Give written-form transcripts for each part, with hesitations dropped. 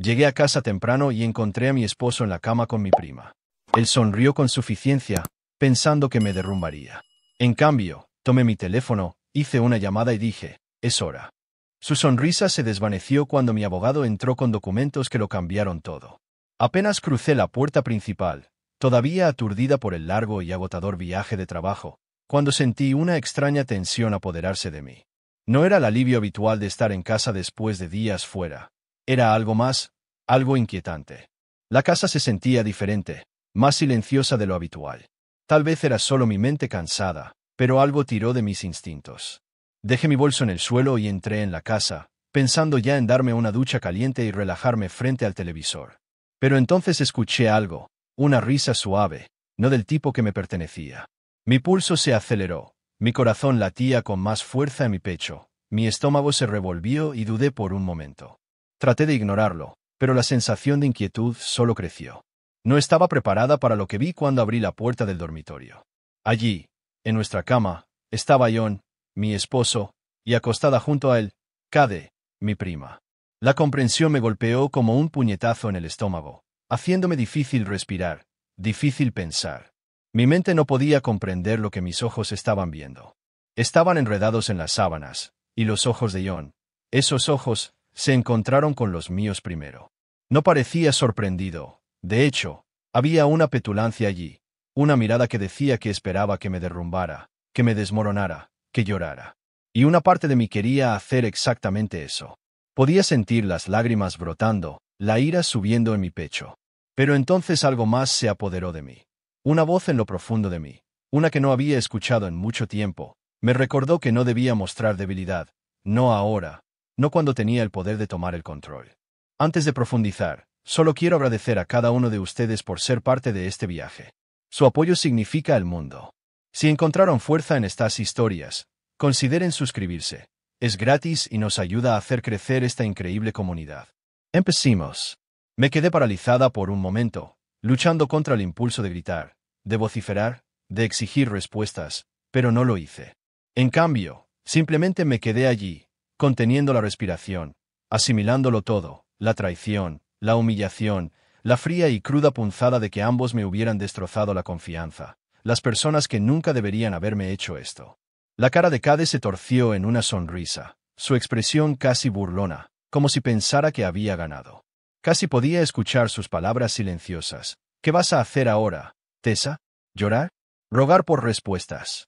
Llegué a casa temprano y encontré a mi esposo en la cama con mi prima. Él sonrió con suficiencia, pensando que me derrumbaría. En cambio, tomé mi teléfono, hice una llamada y dije, es hora. Su sonrisa se desvaneció cuando mi abogado entró con documentos que lo cambiaron todo. Apenas crucé la puerta principal, todavía aturdida por el largo y agotador viaje de trabajo, cuando sentí una extraña tensión apoderarse de mí. No era el alivio habitual de estar en casa después de días fuera. Era algo más, algo inquietante. La casa se sentía diferente, más silenciosa de lo habitual. Tal vez era solo mi mente cansada, pero algo tiró de mis instintos. Dejé mi bolso en el suelo y entré en la casa, pensando ya en darme una ducha caliente y relajarme frente al televisor. Pero entonces escuché algo, una risa suave, no del tipo que me pertenecía. Mi pulso se aceleró, mi corazón latía con más fuerza en mi pecho, mi estómago se revolvió y dudé por un momento. Traté de ignorarlo, pero la sensación de inquietud solo creció. No estaba preparada para lo que vi cuando abrí la puerta del dormitorio. Allí, en nuestra cama, estaba John, mi esposo, y acostada junto a él, Cade, mi prima. La comprensión me golpeó como un puñetazo en el estómago, haciéndome difícil respirar, difícil pensar. Mi mente no podía comprender lo que mis ojos estaban viendo. Estaban enredados en las sábanas, y los ojos de John, esos ojos, se encontraron con los míos primero. No parecía sorprendido, de hecho, había una petulancia allí, una mirada que decía que esperaba que me derrumbara, que me desmoronara, que llorara. Y una parte de mí quería hacer exactamente eso. Podía sentir las lágrimas brotando, la ira subiendo en mi pecho. Pero entonces algo más se apoderó de mí. Una voz en lo profundo de mí, una que no había escuchado en mucho tiempo, me recordó que no debía mostrar debilidad, no ahora, no cuando tenía el poder de tomar el control. Antes de profundizar, solo quiero agradecer a cada uno de ustedes por ser parte de este viaje. Su apoyo significa el mundo. Si encontraron fuerza en estas historias, consideren suscribirse. Es gratis y nos ayuda a hacer crecer esta increíble comunidad. Empecemos. Me quedé paralizada por un momento, luchando contra el impulso de gritar, de vociferar, de exigir respuestas, pero no lo hice. En cambio, simplemente me quedé allí, conteniendo la respiración, asimilándolo todo, la traición, la humillación, la fría y cruda punzada de que ambos me hubieran destrozado la confianza, las personas que nunca deberían haberme hecho esto. La cara de Cade se torció en una sonrisa, su expresión casi burlona, como si pensara que había ganado. Casi podía escuchar sus palabras silenciosas. ¿Qué vas a hacer ahora, Tessa? ¿Llorar? ¿Rogar por respuestas?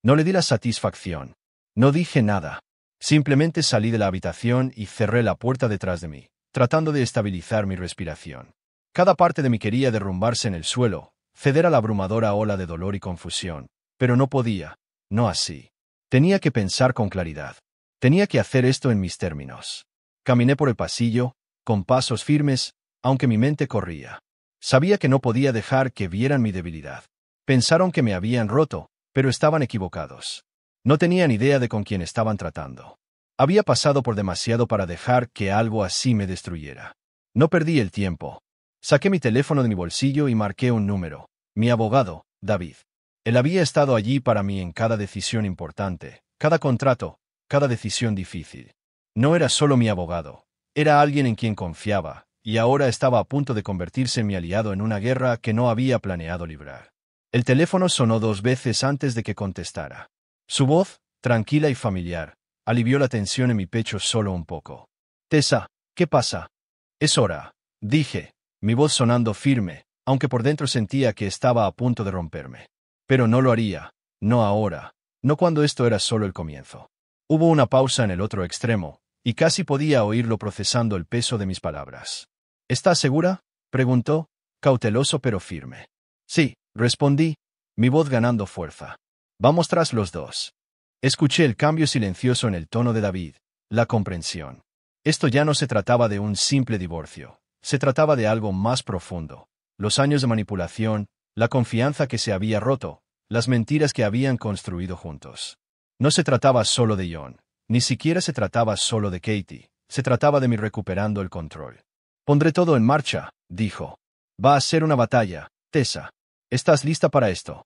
No le di la satisfacción. No dije nada. Simplemente salí de la habitación y cerré la puerta detrás de mí, tratando de estabilizar mi respiración. Cada parte de mí quería derrumbarse en el suelo, ceder a la abrumadora ola de dolor y confusión, pero no podía, no así. Tenía que pensar con claridad. Tenía que hacer esto en mis términos. Caminé por el pasillo, con pasos firmes, aunque mi mente corría. Sabía que no podía dejar que vieran mi debilidad. Pensaron que me habían roto, pero estaban equivocados. No tenían idea de con quién estaban tratando. Había pasado por demasiado para dejar que algo así me destruyera. No perdí el tiempo. Saqué mi teléfono de mi bolsillo y marqué un número. Mi abogado, David. Él había estado allí para mí en cada decisión importante, cada contrato, cada decisión difícil. No era solo mi abogado, era alguien en quien confiaba, y ahora estaba a punto de convertirse en mi aliado en una guerra que no había planeado librar. El teléfono sonó 2 veces antes de que contestara. Su voz, tranquila y familiar, alivió la tensión en mi pecho solo un poco. Tessa, ¿qué pasa? Es hora, dije, mi voz sonando firme, aunque por dentro sentía que estaba a punto de romperme. Pero no lo haría, no ahora, no cuando esto era solo el comienzo. Hubo una pausa en el otro extremo, y casi podía oírlo procesando el peso de mis palabras. ¿Estás segura?, preguntó, cauteloso pero firme. Sí, respondí, mi voz ganando fuerza. Vamos tras los dos. Escuché el cambio silencioso en el tono de David, la comprensión. Esto ya no se trataba de un simple divorcio, se trataba de algo más profundo. Los años de manipulación, la confianza que se había roto, las mentiras que habían construido juntos. No se trataba solo de John, ni siquiera se trataba solo de Katie, se trataba de mí recuperando el control. Pondré todo en marcha, dijo. Va a ser una batalla, Tessa. ¿Estás lista para esto?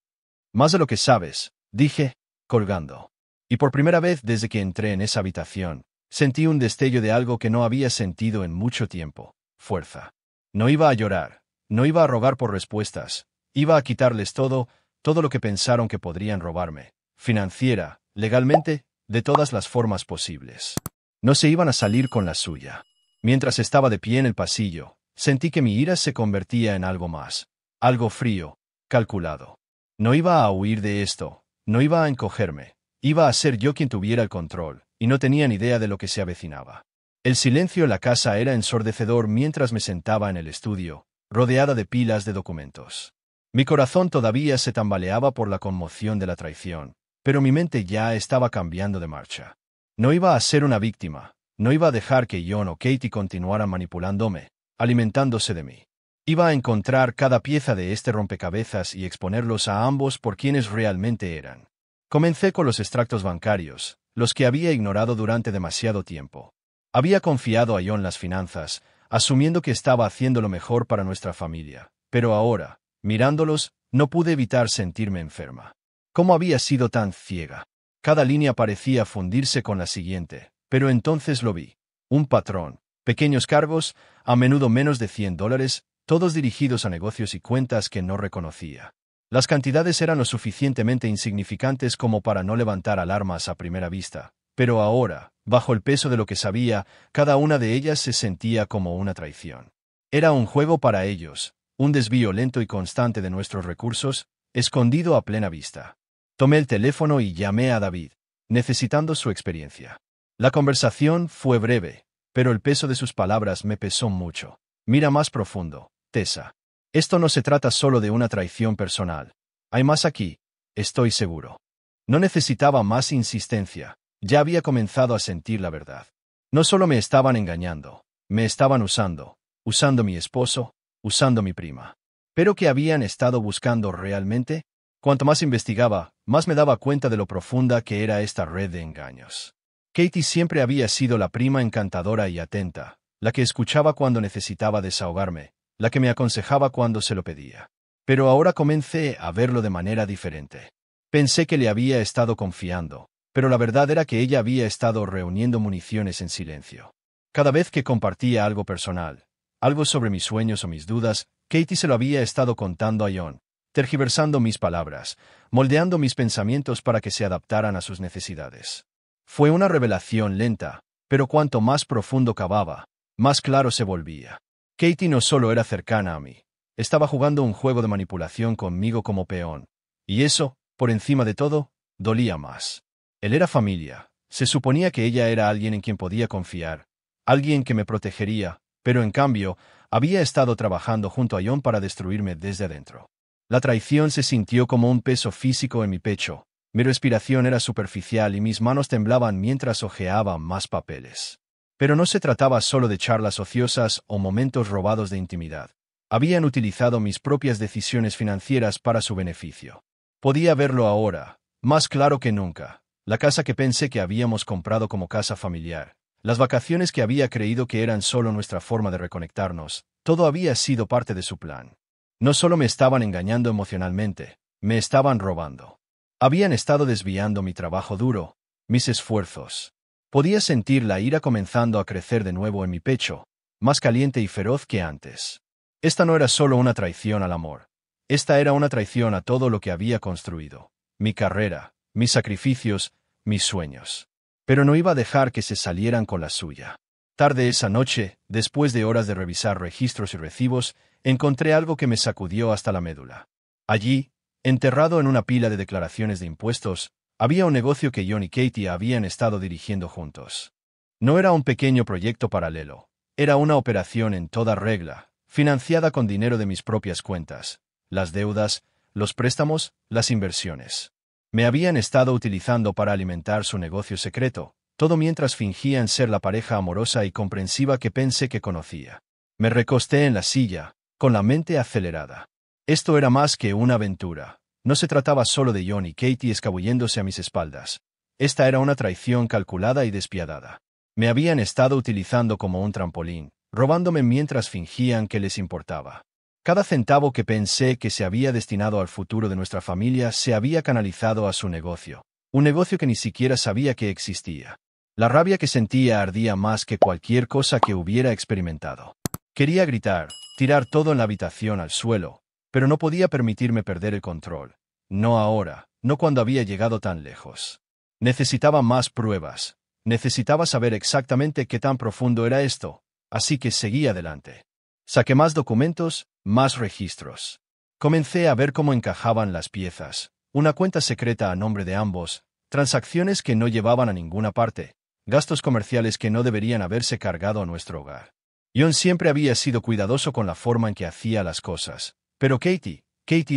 Más de lo que sabes, dije, colgando. Y por primera vez desde que entré en esa habitación, sentí un destello de algo que no había sentido en mucho tiempo. fuerza. No iba a llorar, no iba a rogar por respuestas, iba a quitarles todo lo que pensaron que podrían robarme, financiera, legalmente, de todas las formas posibles. No se iban a salir con la suya. Mientras estaba de pie en el pasillo, sentí que mi ira se convertía en algo más, algo frío, calculado. No iba a huir de esto, no iba a encogerme, iba a ser yo quien tuviera el control, y no tenía ni idea de lo que se avecinaba. El silencio en la casa era ensordecedor mientras me sentaba en el estudio, rodeada de pilas de documentos. Mi corazón todavía se tambaleaba por la conmoción de la traición, pero mi mente ya estaba cambiando de marcha. No iba a ser una víctima, no iba a dejar que John o Katie continuaran manipulándome, alimentándose de mí. Iba a encontrar cada pieza de este rompecabezas y exponerlos a ambos por quienes realmente eran. Comencé con los extractos bancarios, los que había ignorado durante demasiado tiempo. Había confiado a John las finanzas, asumiendo que estaba haciendo lo mejor para nuestra familia, pero ahora, mirándolos, no pude evitar sentirme enferma. ¿Cómo había sido tan ciega? Cada línea parecía fundirse con la siguiente, pero entonces lo vi. Un patrón, pequeños cargos, a menudo menos de $100, todos dirigidos a negocios y cuentas que no reconocía. Las cantidades eran lo suficientemente insignificantes como para no levantar alarmas a primera vista, pero ahora, bajo el peso de lo que sabía, cada una de ellas se sentía como una traición. Era un juego para ellos, un desvío lento y constante de nuestros recursos, escondido a plena vista. Tomé el teléfono y llamé a David, necesitando su experiencia. La conversación fue breve, pero el peso de sus palabras me pesó mucho. Mira más profundo, Tessa. Esto no se trata solo de una traición personal. Hay más aquí, estoy seguro. No necesitaba más insistencia, ya había comenzado a sentir la verdad. No solo me estaban engañando, me estaban usando mi esposo, usando mi prima. ¿Pero qué habían estado buscando realmente? Cuanto más investigaba, más me daba cuenta de lo profunda que era esta red de engaños. Katie siempre había sido la prima encantadora y atenta, la que escuchaba cuando necesitaba desahogarme, la que me aconsejaba cuando se lo pedía. Pero ahora comencé a verlo de manera diferente. Pensé que le había estado confiando, pero la verdad era que ella había estado reuniendo municiones en silencio. Cada vez que compartía algo personal, algo sobre mis sueños o mis dudas, Katie se lo había estado contando a John, tergiversando mis palabras, moldeando mis pensamientos para que se adaptaran a sus necesidades. Fue una revelación lenta, pero cuanto más profundo cavaba, más claro se volvía. Katie no solo era cercana a mí, estaba jugando un juego de manipulación conmigo como peón. Y eso, por encima de todo, dolía más. Él era familia, se suponía que ella era alguien en quien podía confiar, alguien que me protegería, pero en cambio, había estado trabajando junto a John para destruirme desde adentro. La traición se sintió como un peso físico en mi pecho, mi respiración era superficial y mis manos temblaban mientras hojeaba más papeles. Pero no se trataba solo de charlas ociosas o momentos robados de intimidad. Habían utilizado mis propias decisiones financieras para su beneficio. Podía verlo ahora, más claro que nunca. La casa que pensé que habíamos comprado como casa familiar, las vacaciones que había creído que eran solo nuestra forma de reconectarnos, todo había sido parte de su plan. No solo me estaban engañando emocionalmente, me estaban robando. Habían estado desviando mi trabajo duro, mis esfuerzos. Podía sentir la ira comenzando a crecer de nuevo en mi pecho, más caliente y feroz que antes. Esta no era solo una traición al amor. Esta era una traición a todo lo que había construido. Mi carrera, mis sacrificios, mis sueños. Pero no iba a dejar que se salieran con la suya. Tarde esa noche, después de horas de revisar registros y recibos, encontré algo que me sacudió hasta la médula. Allí, enterrado en una pila de declaraciones de impuestos, había un negocio que John y Katie habían estado dirigiendo juntos. No era un pequeño proyecto paralelo, era una operación en toda regla, financiada con dinero de mis propias cuentas, las deudas, los préstamos, las inversiones. Me habían estado utilizando para alimentar su negocio secreto, todo mientras fingían ser la pareja amorosa y comprensiva que pensé que conocía. Me recosté en la silla, con la mente acelerada. Esto era más que una aventura. No se trataba solo de John y Katie escabulléndose a mis espaldas. Esta era una traición calculada y despiadada. Me habían estado utilizando como un trampolín, robándome mientras fingían que les importaba. Cada centavo que pensé que se había destinado al futuro de nuestra familia se había canalizado a su negocio, un negocio que ni siquiera sabía que existía. La rabia que sentía ardía más que cualquier cosa que hubiera experimentado. Quería gritar, tirar todo en la habitación al suelo, pero no podía permitirme perder el control. No ahora, no cuando había llegado tan lejos. Necesitaba más pruebas. Necesitaba saber exactamente qué tan profundo era esto, así que seguí adelante. Saqué más documentos, más registros. Comencé a ver cómo encajaban las piezas, una cuenta secreta a nombre de ambos, transacciones que no llevaban a ninguna parte, gastos comerciales que no deberían haberse cargado a nuestro hogar. John siempre había sido cuidadoso con la forma en que hacía las cosas, pero Katie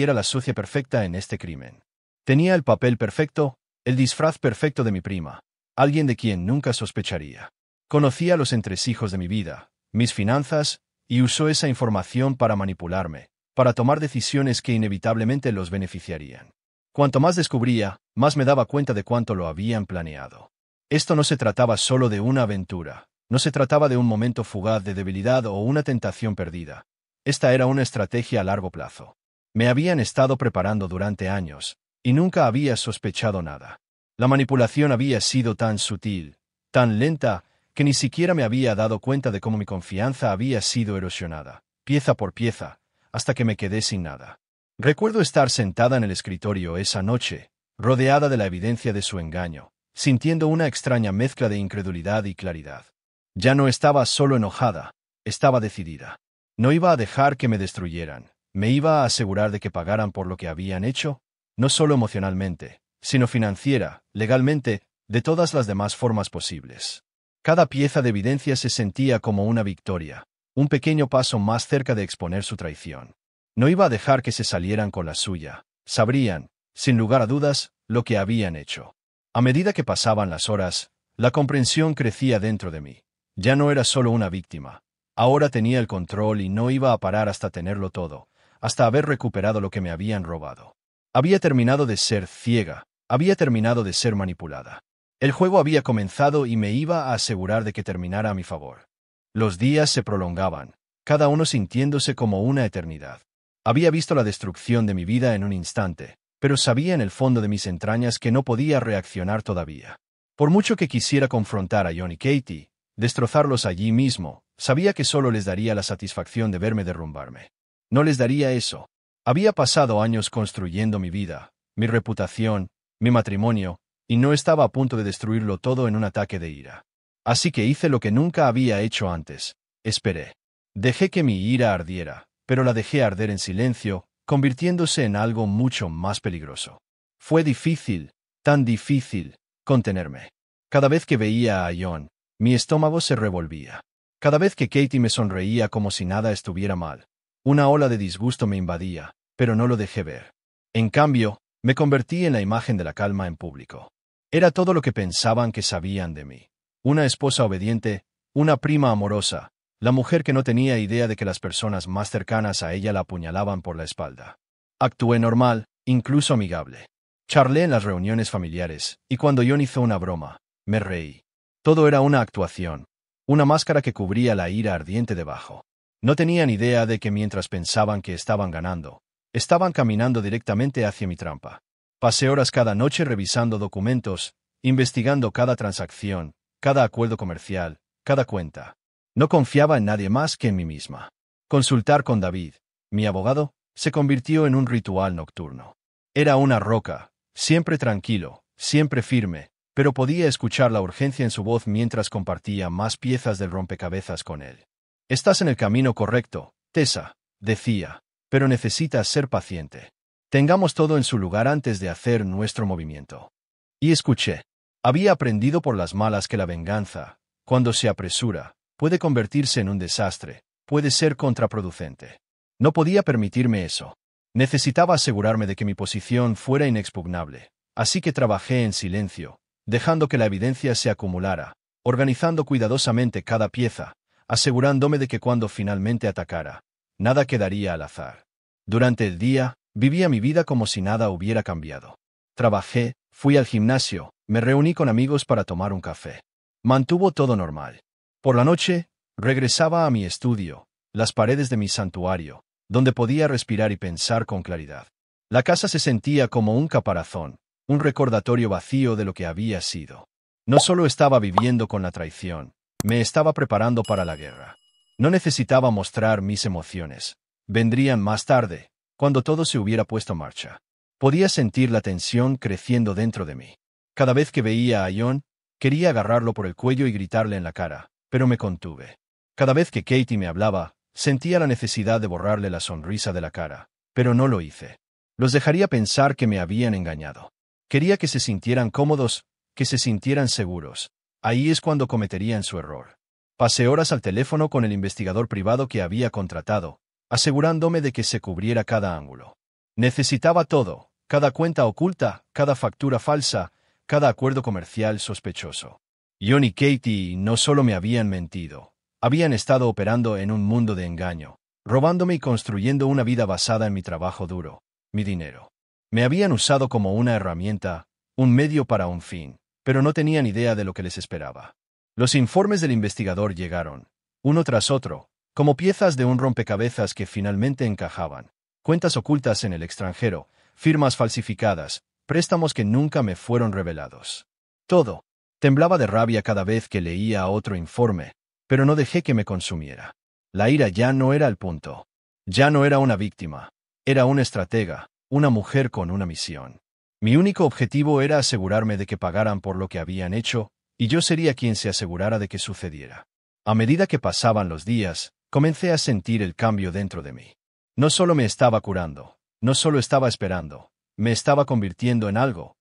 era la socia perfecta en este crimen. Tenía el papel perfecto, el disfraz perfecto de mi prima, alguien de quien nunca sospecharía. Conocía los entresijos de mi vida, mis finanzas, y usó esa información para manipularme, para tomar decisiones que inevitablemente los beneficiarían. Cuanto más descubría, más me daba cuenta de cuánto lo habían planeado. Esto no se trataba solo de una aventura, no se trataba de un momento fugaz de debilidad o una tentación perdida. Esta era una estrategia a largo plazo. Me habían estado preparando durante años, y nunca había sospechado nada. La manipulación había sido tan sutil, tan lenta, que ni siquiera me había dado cuenta de cómo mi confianza había sido erosionada, pieza por pieza, hasta que me quedé sin nada. Recuerdo estar sentada en el escritorio esa noche, rodeada de la evidencia de su engaño, sintiendo una extraña mezcla de incredulidad y claridad. Ya no estaba solo enojada, estaba decidida. No iba a dejar que me destruyeran, me iba a asegurar de que pagaran por lo que habían hecho, no solo emocionalmente, sino financiera, legalmente, de todas las demás formas posibles. Cada pieza de evidencia se sentía como una victoria, un pequeño paso más cerca de exponer su traición. No iba a dejar que se salieran con la suya, sabrían, sin lugar a dudas, lo que habían hecho. A medida que pasaban las horas, la comprensión crecía dentro de mí. Ya no era solo una víctima, ahora tenía el control y no iba a parar hasta tenerlo todo, hasta haber recuperado lo que me habían robado. Había terminado de ser ciega, había terminado de ser manipulada. El juego había comenzado y me iba a asegurar de que terminara a mi favor. Los días se prolongaban, cada uno sintiéndose como una eternidad. Había visto la destrucción de mi vida en un instante, pero sabía en el fondo de mis entrañas que no podía reaccionar todavía. Por mucho que quisiera confrontar a John y Katie, destrozarlos allí mismo, sabía que solo les daría la satisfacción de verme derrumbarme. No les daría eso. Había pasado años construyendo mi vida, mi reputación, mi matrimonio, y no estaba a punto de destruirlo todo en un ataque de ira. Así que hice lo que nunca había hecho antes. Esperé. Dejé que mi ira ardiera, pero la dejé arder en silencio, convirtiéndose en algo mucho más peligroso. Fue difícil, tan difícil, contenerme. Cada vez que veía a John, mi estómago se revolvía. Cada vez que Katie me sonreía como si nada estuviera mal, una ola de disgusto me invadía, pero no lo dejé ver. En cambio, me convertí en la imagen de la calma en público. Era todo lo que pensaban que sabían de mí. Una esposa obediente, una prima amorosa, la mujer que no tenía idea de que las personas más cercanas a ella la apuñalaban por la espalda. Actué normal, incluso amigable. Charlé en las reuniones familiares, y cuando John hizo una broma, me reí. Todo era una actuación, una máscara que cubría la ira ardiente debajo. No tenían idea de que mientras pensaban que estaban ganando, estaban caminando directamente hacia mi trampa. Pasé horas cada noche revisando documentos, investigando cada transacción, cada acuerdo comercial, cada cuenta. No confiaba en nadie más que en mí misma. Consultar con David, mi abogado, se convirtió en un ritual nocturno. Era una roca, siempre tranquilo, siempre firme, pero podía escuchar la urgencia en su voz mientras compartía más piezas del rompecabezas con él. Estás en el camino correcto, Tessa, decía, pero necesitas ser paciente. Tengamos todo en su lugar antes de hacer nuestro movimiento. Y escuché. Había aprendido por las malas que la venganza, cuando se apresura, puede convertirse en un desastre, puede ser contraproducente. No podía permitirme eso. Necesitaba asegurarme de que mi posición fuera inexpugnable, así que trabajé en silencio, dejando que la evidencia se acumulara, organizando cuidadosamente cada pieza, asegurándome de que cuando finalmente atacara, nada quedaría al azar. Durante el día, vivía mi vida como si nada hubiera cambiado. Trabajé, fui al gimnasio, me reuní con amigos para tomar un café. Mantuvo todo normal. Por la noche, regresaba a mi estudio, las paredes de mi santuario, donde podía respirar y pensar con claridad. La casa se sentía como un caparazón, un recordatorio vacío de lo que había sido. No solo estaba viviendo con la traición, me estaba preparando para la guerra. No necesitaba mostrar mis emociones. Vendrían más tarde, cuando todo se hubiera puesto en marcha. Podía sentir la tensión creciendo dentro de mí. Cada vez que veía a John, quería agarrarlo por el cuello y gritarle en la cara, pero me contuve. Cada vez que Katie me hablaba, sentía la necesidad de borrarle la sonrisa de la cara, pero no lo hice. Los dejaría pensar que me habían engañado. Quería que se sintieran cómodos, que se sintieran seguros. Ahí es cuando cometerían su error. Pasé horas al teléfono con el investigador privado que había contratado, asegurándome de que se cubriera cada ángulo. Necesitaba todo, cada cuenta oculta, cada factura falsa, cada acuerdo comercial sospechoso. John y Katie no solo me habían mentido, habían estado operando en un mundo de engaño, robándome y construyendo una vida basada en mi trabajo duro, mi dinero. Me habían usado como una herramienta, un medio para un fin, pero no tenían idea de lo que les esperaba. Los informes del investigador llegaron, uno tras otro, como piezas de un rompecabezas que finalmente encajaban. Cuentas ocultas en el extranjero, firmas falsificadas, préstamos que nunca me fueron revelados. Todo. Temblaba de rabia cada vez que leía otro informe, pero no dejé que me consumiera. La ira ya no era el punto. Ya no era una víctima. Era una estratega, una mujer con una misión. Mi único objetivo era asegurarme de que pagaran por lo que habían hecho, y yo sería quien se asegurara de que sucediera. A medida que pasaban los días, comencé a sentir el cambio dentro de mí. No solo me estaba curando, no solo estaba esperando, me estaba convirtiendo en algo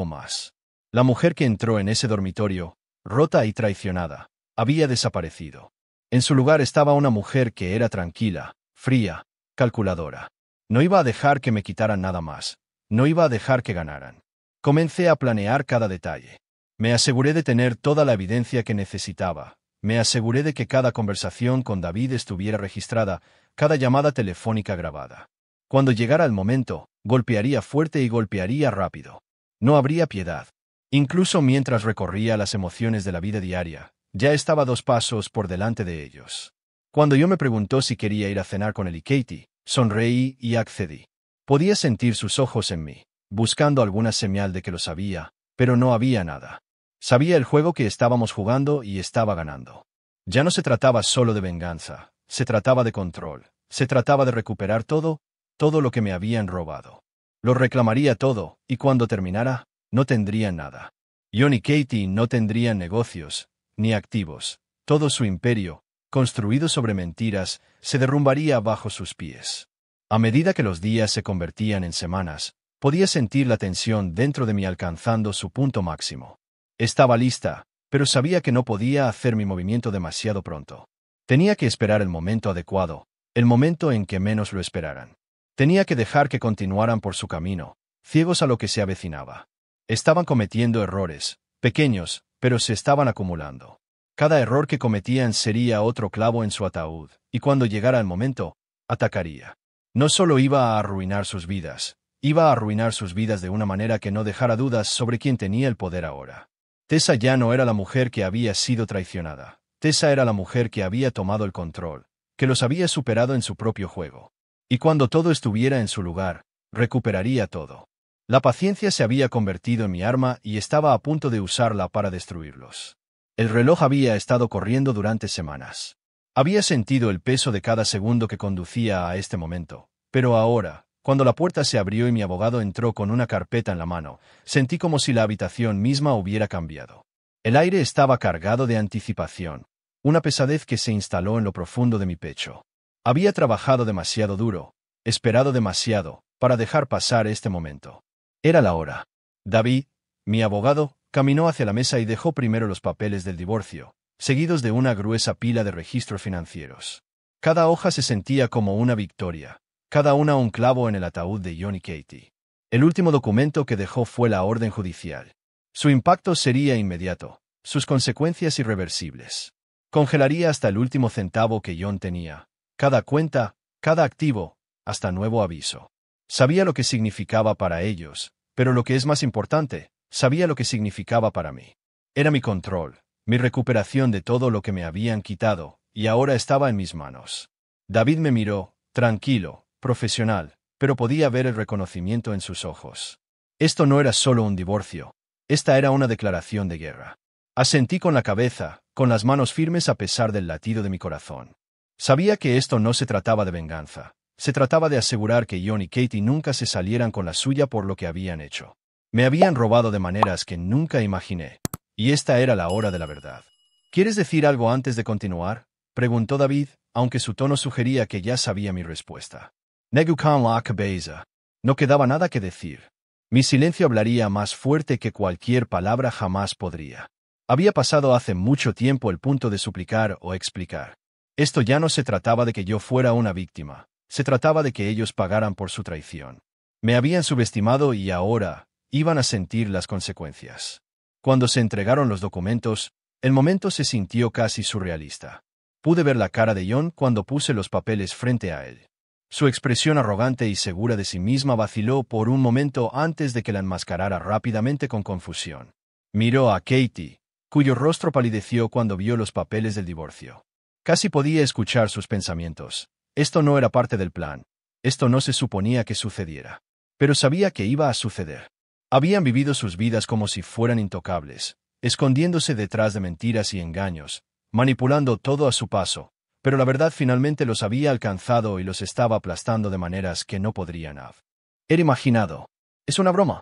más. La mujer que entró en ese dormitorio, rota y traicionada, había desaparecido. En su lugar estaba una mujer que era tranquila, fría, calculadora. No iba a dejar que me quitaran nada más, no iba a dejar que ganaran. Comencé a planear cada detalle. Me aseguré de tener toda la evidencia que necesitaba. Me aseguré de que cada conversación con David estuviera registrada, cada llamada telefónica grabada. Cuando llegara el momento, golpearía fuerte y golpearía rápido. No habría piedad. Incluso mientras recorría las emociones de la vida diaria, ya estaba 2 pasos por delante de ellos. Cuando yo me preguntó si quería ir a cenar con él y Katie, sonreí y accedí. Podía sentir sus ojos en mí, buscando alguna señal de que lo sabía, pero no había nada. Sabía el juego que estábamos jugando y estaba ganando. Ya no se trataba solo de venganza, se trataba de control, se trataba de recuperar todo lo que me habían robado. Lo reclamaría todo, y cuando terminara, no tendrían nada. John y Katie no tendrían negocios, ni activos. Todo su imperio, construido sobre mentiras, se derrumbaría bajo sus pies. A medida que los días se convertían en semanas, podía sentir la tensión dentro de mí alcanzando su punto máximo. Estaba lista, pero sabía que no podía hacer mi movimiento demasiado pronto. Tenía que esperar el momento adecuado, el momento en que menos lo esperaran. Tenía que dejar que continuaran por su camino, ciegos a lo que se avecinaba. Estaban cometiendo errores, pequeños, pero se estaban acumulando. Cada error que cometían sería otro clavo en su ataúd, y cuando llegara el momento, atacaría. No solo iba a arruinar sus vidas, iba a arruinar sus vidas de una manera que no dejara dudas sobre quién tenía el poder ahora. Tessa ya no era la mujer que había sido traicionada. Tessa era la mujer que había tomado el control, que los había superado en su propio juego. Y cuando todo estuviera en su lugar, recuperaría todo. La paciencia se había convertido en mi arma y estaba a punto de usarla para destruirlos. El reloj había estado corriendo durante semanas. Había sentido el peso de cada segundo que conducía a este momento, pero ahora, cuando la puerta se abrió y mi abogado entró con una carpeta en la mano, sentí como si la habitación misma hubiera cambiado. El aire estaba cargado de anticipación, una pesadez que se instaló en lo profundo de mi pecho. Había trabajado demasiado duro, esperado demasiado, para dejar pasar este momento. Era la hora. David, mi abogado, caminó hacia la mesa y dejó primero los papeles del divorcio, seguidos de una gruesa pila de registros financieros. Cada hoja se sentía como una victoria, cada una un clavo en el ataúd de John y Katie. El último documento que dejó fue la orden judicial. Su impacto sería inmediato, sus consecuencias irreversibles. Congelaría hasta el último centavo que John tenía, cada cuenta, cada activo, hasta nuevo aviso. Sabía lo que significaba para ellos, pero lo que es más importante, sabía lo que significaba para mí. Era mi control, mi recuperación de todo lo que me habían quitado, y ahora estaba en mis manos. David me miró, tranquilo, profesional, pero podía ver el reconocimiento en sus ojos. Esto no era solo un divorcio, esta era una declaración de guerra. Asentí con la cabeza, con las manos firmes a pesar del latido de mi corazón. Sabía que esto no se trataba de venganza. Se trataba de asegurar que John y Katie nunca se salieran con la suya por lo que habían hecho. Me habían robado de maneras que nunca imaginé. Y esta era la hora de la verdad. ¿Quieres decir algo antes de continuar?, preguntó David, aunque su tono sugería que ya sabía mi respuesta. Negukan la cabeza. No quedaba nada que decir. Mi silencio hablaría más fuerte que cualquier palabra jamás podría. Había pasado hace mucho tiempo el punto de suplicar o explicar. Esto ya no se trataba de que yo fuera una víctima. Se trataba de que ellos pagaran por su traición. Me habían subestimado y ahora iban a sentir las consecuencias. Cuando se entregaron los documentos, el momento se sintió casi surrealista. Pude ver la cara de John cuando puse los papeles frente a él. Su expresión arrogante y segura de sí misma vaciló por un momento antes de que la enmascarara rápidamente con confusión. Miró a Katie, cuyo rostro palideció cuando vio los papeles del divorcio. Casi podía escuchar sus pensamientos. Esto no era parte del plan. Esto no se suponía que sucediera. Pero sabía que iba a suceder. Habían vivido sus vidas como si fueran intocables, escondiéndose detrás de mentiras y engaños, manipulando todo a su paso, pero la verdad finalmente los había alcanzado y los estaba aplastando de maneras que no podrían haber imaginado. ¿Es una broma?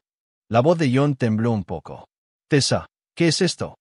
La voz de John tembló un poco. Tessa, ¿qué es esto?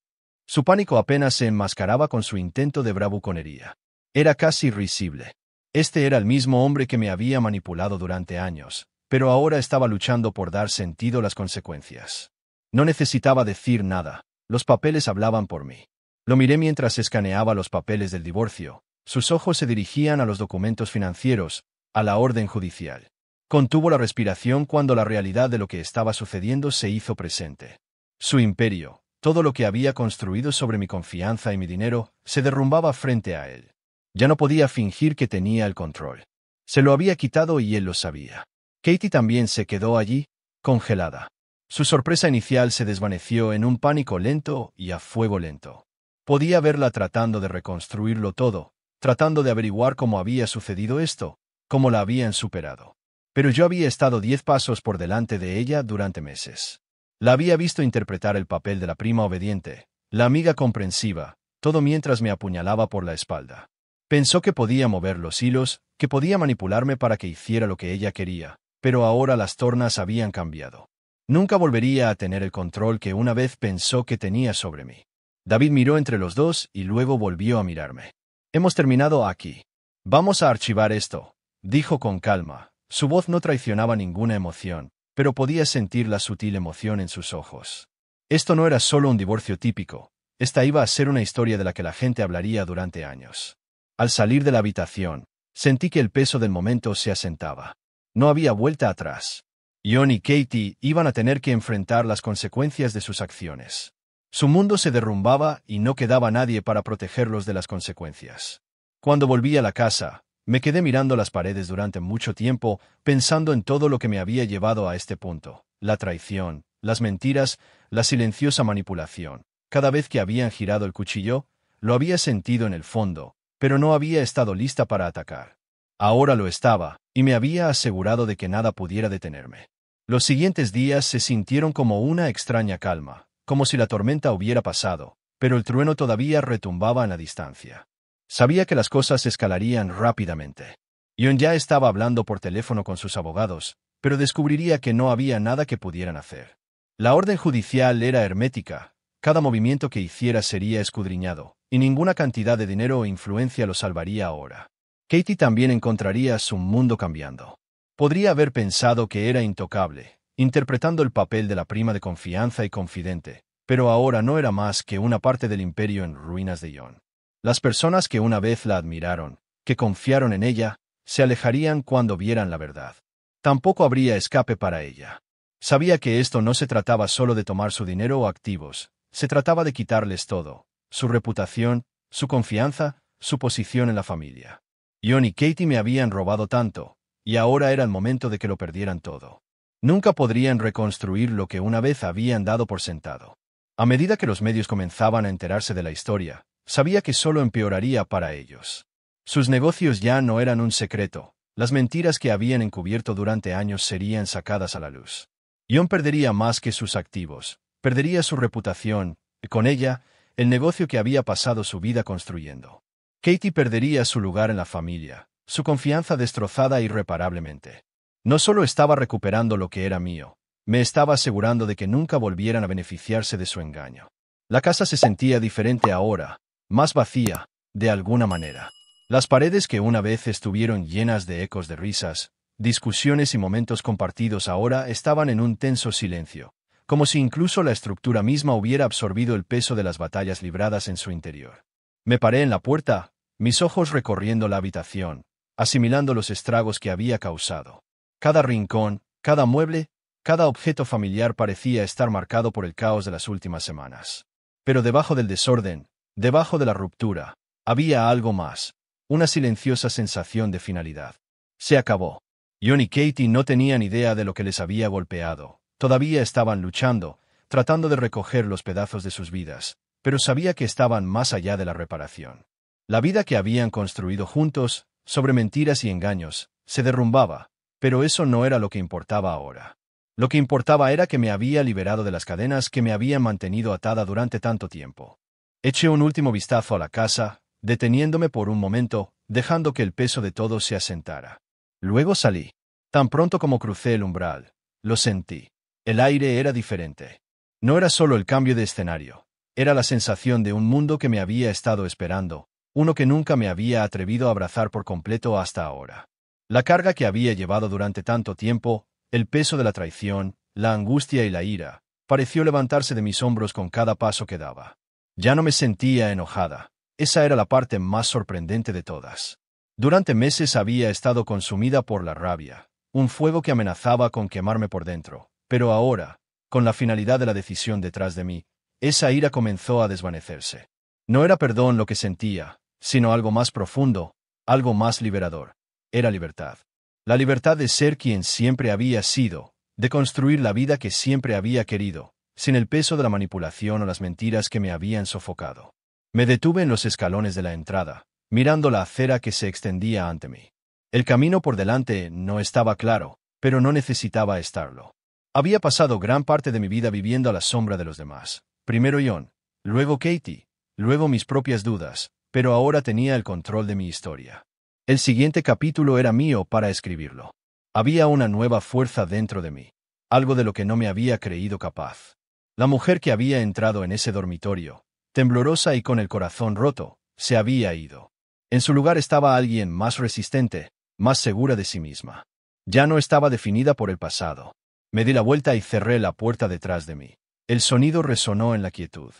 Su pánico apenas se enmascaraba con su intento de bravuconería. Era casi risible. Este era el mismo hombre que me había manipulado durante años, pero ahora estaba luchando por dar sentido a las consecuencias. No necesitaba decir nada, los papeles hablaban por mí. Lo miré mientras escaneaba los papeles del divorcio. Sus ojos se dirigían a los documentos financieros, a la orden judicial. Contuvo la respiración cuando la realidad de lo que estaba sucediendo se hizo presente. Su imperio, todo lo que había construido sobre mi confianza y mi dinero, se derrumbaba frente a él. Ya no podía fingir que tenía el control. Se lo había quitado y él lo sabía. Katie también se quedó allí, congelada. Su sorpresa inicial se desvaneció en un pánico lento y a fuego lento. Podía verla tratando de reconstruirlo todo, tratando de averiguar cómo había sucedido esto, cómo la habían superado. Pero yo había estado 10 pasos por delante de ella durante meses. La había visto interpretar el papel de la prima obediente, la amiga comprensiva, todo mientras me apuñalaba por la espalda. Pensó que podía mover los hilos, que podía manipularme para que hiciera lo que ella quería, pero ahora las tornas habían cambiado. Nunca volvería a tener el control que una vez pensó que tenía sobre mí. David miró entre los dos y luego volvió a mirarme. Hemos terminado aquí. Vamos a archivar esto, dijo con calma. Su voz no traicionaba ninguna emoción, pero podía sentir la sutil emoción en sus ojos. Esto no era solo un divorcio típico, esta iba a ser una historia de la que la gente hablaría durante años. Al salir de la habitación, sentí que el peso del momento se asentaba. No había vuelta atrás. John y Katie iban a tener que enfrentar las consecuencias de sus acciones. Su mundo se derrumbaba y no quedaba nadie para protegerlos de las consecuencias. Cuando volví a la casa, me quedé mirando las paredes durante mucho tiempo, pensando en todo lo que me había llevado a este punto: la traición, las mentiras, la silenciosa manipulación. Cada vez que habían girado el cuchillo, lo había sentido en el fondo, pero no había estado lista para atacar. Ahora lo estaba, y me había asegurado de que nada pudiera detenerme. Los siguientes días se sintieron como una extraña calma, como si la tormenta hubiera pasado, pero el trueno todavía retumbaba en la distancia. Sabía que las cosas escalarían rápidamente. John ya estaba hablando por teléfono con sus abogados, pero descubriría que no había nada que pudieran hacer. La orden judicial era hermética, cada movimiento que hiciera sería escudriñado, y ninguna cantidad de dinero o influencia lo salvaría ahora. Katie también encontraría su mundo cambiando. Podría haber pensado que era intocable, interpretando el papel de la prima de confianza y confidente, pero ahora no era más que una parte del imperio en ruinas de John. Las personas que una vez la admiraron, que confiaron en ella, se alejarían cuando vieran la verdad. Tampoco habría escape para ella. Sabía que esto no se trataba solo de tomar su dinero o activos, se trataba de quitarles todo: su reputación, su confianza, su posición en la familia. John y Katie me habían robado tanto, y ahora era el momento de que lo perdieran todo. Nunca podrían reconstruir lo que una vez habían dado por sentado. A medida que los medios comenzaban a enterarse de la historia, sabía que solo empeoraría para ellos. Sus negocios ya no eran un secreto, las mentiras que habían encubierto durante años serían sacadas a la luz. John perdería más que sus activos, perdería su reputación, y con ella, el negocio que había pasado su vida construyendo. Katie perdería su lugar en la familia, su confianza destrozada irreparablemente. No solo estaba recuperando lo que era mío, me estaba asegurando de que nunca volvieran a beneficiarse de su engaño. La casa se sentía diferente ahora, más vacía, de alguna manera. Las paredes que una vez estuvieron llenas de ecos de risas, discusiones y momentos compartidos ahora estaban en un tenso silencio, como si incluso la estructura misma hubiera absorbido el peso de las batallas libradas en su interior. Me paré en la puerta, mis ojos recorriendo la habitación, asimilando los estragos que había causado. Cada rincón, cada mueble, cada objeto familiar parecía estar marcado por el caos de las últimas semanas. Pero debajo del desorden, debajo de la ruptura, había algo más, una silenciosa sensación de finalidad. Se acabó. John y Katie no tenían idea de lo que les había golpeado. Todavía estaban luchando, tratando de recoger los pedazos de sus vidas, pero sabía que estaban más allá de la reparación. La vida que habían construido juntos, sobre mentiras y engaños, se derrumbaba, pero eso no era lo que importaba ahora. Lo que importaba era que me había liberado de las cadenas que me habían mantenido atada durante tanto tiempo. Eché un último vistazo a la casa, deteniéndome por un momento, dejando que el peso de todo se asentara. Luego salí. Tan pronto como crucé el umbral, lo sentí. El aire era diferente. No era solo el cambio de escenario, era la sensación de un mundo que me había estado esperando, uno que nunca me había atrevido a abrazar por completo hasta ahora. La carga que había llevado durante tanto tiempo, el peso de la traición, la angustia y la ira, pareció levantarse de mis hombros con cada paso que daba. Ya no me sentía enojada. Esa era la parte más sorprendente de todas. Durante meses había estado consumida por la rabia, un fuego que amenazaba con quemarme por dentro, pero ahora, con la finalidad de la decisión detrás de mí, esa ira comenzó a desvanecerse. No era perdón lo que sentía, sino algo más profundo, algo más liberador. Era libertad. La libertad de ser quien siempre había sido, de construir la vida que siempre había querido, sin el peso de la manipulación o las mentiras que me habían sofocado. Me detuve en los escalones de la entrada, mirando la acera que se extendía ante mí. El camino por delante no estaba claro, pero no necesitaba estarlo. Había pasado gran parte de mi vida viviendo a la sombra de los demás. Primero John, luego Katie, luego mis propias dudas, pero ahora tenía el control de mi historia. El siguiente capítulo era mío para escribirlo. Había una nueva fuerza dentro de mí, algo de lo que no me había creído capaz. La mujer que había entrado en ese dormitorio, temblorosa y con el corazón roto, se había ido. En su lugar estaba alguien más resistente, más segura de sí misma. Ya no estaba definida por el pasado. Me di la vuelta y cerré la puerta detrás de mí. El sonido resonó en la quietud.